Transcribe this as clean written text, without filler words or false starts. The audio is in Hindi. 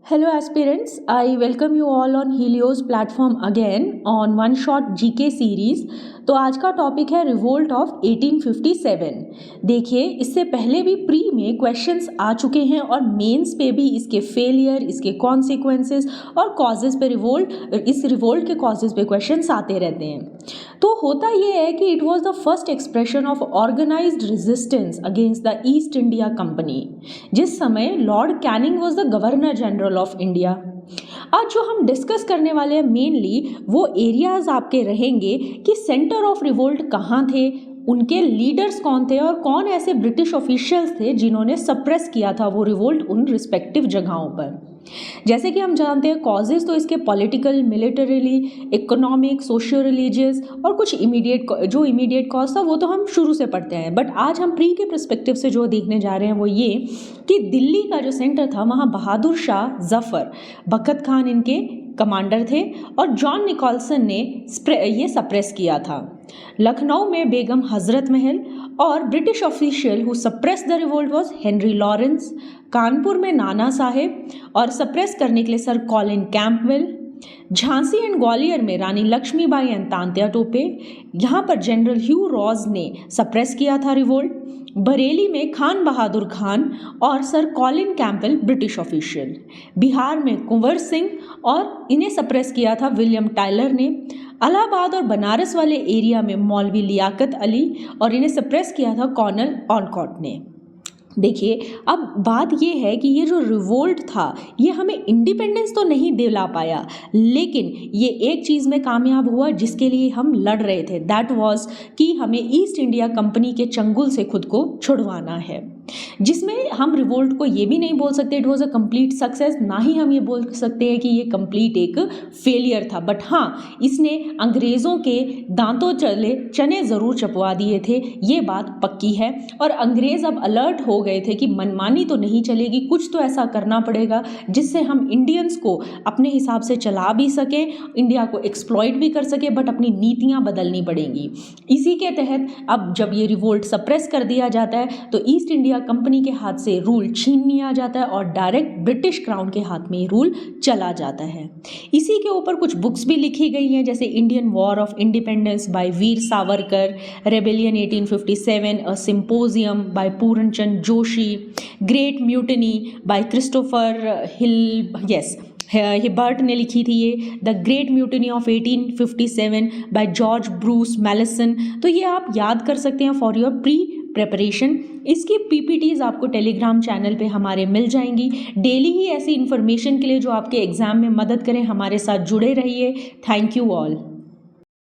Hello aspirants, I welcome you all on Helios platform again on one shot GK series। तो आज का टॉपिक है रिवोल्ट ऑफ 1857। देखिए, इससे पहले भी प्री में क्वेश्चंस आ चुके हैं और मेंस पे भी इसके फेलियर, इसके कॉन्सिक्वेंसेस और कॉजेज पे इस रिवोल्ट के कॉजेज पे क्वेश्चंस आते रहते हैं। तो होता ये है कि it was the first expression of organised resistance against the East India Company, जिस समय Lord Canning was the governor general of India. आज जो हम डिस्कस करने वाले हैं मेनली वो एरियाज आपके रहेंगे कि सेंटर ऑफ रिवोल्ट कहाँ थे, उनके लीडर्स कौन थे और कौन ऐसे ब्रिटिश ऑफिशियल्स थे जिन्होंने सप्रेस किया था वो रिवोल्ट उन रिस्पेक्टिव जगहों पर। जैसे कि हम जानते हैं कॉजेज तो इसके political, militarily, economic, socio religious और कुछ इमीडिएट कॉज था वो तो हम शुरू से पढ़ते हैं। बट आज हम प्री के पर्सपेक्टिव से जो देखने जा रहे हैं वो ये कि दिल्ली का जो सेंटर था वहाँ बहादुर शाह जफर बखत खान इनके कमांडर थे और जॉन निकोलसन ने ये सप्रेस किया था। लखनऊ में बेगम हजरत महल और British official who suppress the revolt was Henry Lawrence. Kanpur में नाना साहेब और सप्रेस करने के लिए sir Colin Campbell. Jhansi and Gwalior में रानी लक्ष्मीबाई एंड तांत्या टोपे, यहाँ पर जनरल ह्यू रॉज ने सप्रेस किया था रिवोल्ट। बरेली में खान बहादुर खान और sir Colin Campbell British official. Bihar में कुंवर सिंह और इन्हें सप्रेस किया था विलियम टाइलर ने। इलाहाबाद और बनारस वाले एरिया में मौलवी लियाकत अली और इन्हें सप्रेस किया था कर्नल ऑलकॉट ने। देखिए, अब बात ये है कि ये जो रिवोल्ट था ये हमें इंडिपेंडेंस तो नहीं दिला पाया, लेकिन ये एक चीज़ में कामयाब हुआ जिसके लिए हम लड़ रहे थे, दैट वाज कि हमें ईस्ट इंडिया कंपनी के चंगुल से खुद को छुड़वाना है। जिसमें हम रिवोल्ट को ये भी नहीं बोल सकते it was a complete success, ना ही हम ये बोल सकते हैं कि ये कंप्लीट एक फेलियर था। बट हाँ, इसने अंग्रेज़ों के दांतों चले चने ज़रूर चपवा दिए थे, ये बात पक्की है। और अंग्रेज़ अब अलर्ट हो गए थे कि मनमानी तो नहीं चलेगी, कुछ तो ऐसा करना पड़ेगा जिससे हम इंडियंस को अपने हिसाब से चला भी सकें, इंडिया को एक्सप्लॉइट भी कर सकें, बट अपनी नीतियाँ बदलनी पड़ेंगी। इसी के तहत अब जब ये रिवोल्ट सप्रेस कर दिया जाता है तो ईस्ट इंडिया कंपनी के हाथ से रूल छीन लिया जाता है और डायरेक्ट ब्रिटिश क्राउन के हाथ में रूल चला जाता है। इसी के ऊपर कुछ बुक्स भी लिखी गई हैं, जैसे Indian war of independence by Veer Savarkar, rebellion 1857, a symposium by Purnachand Joshi, great mutiny by Christopher Hibbert ने लिखी थी ये, the great mutiny of 1857 by George Bruce Malleson. तो ये आप याद कर सकते हैं फॉर योर प्री प्रेपरेशन। इसकी पीपीटीज आपको टेलीग्राम चैनल पे हमारे मिल जाएंगी। डेली ही ऐसी इन्फॉर्मेशन के लिए जो आपके एग्जाम में मदद करें हमारे साथ जुड़े रहिए। Thank you all.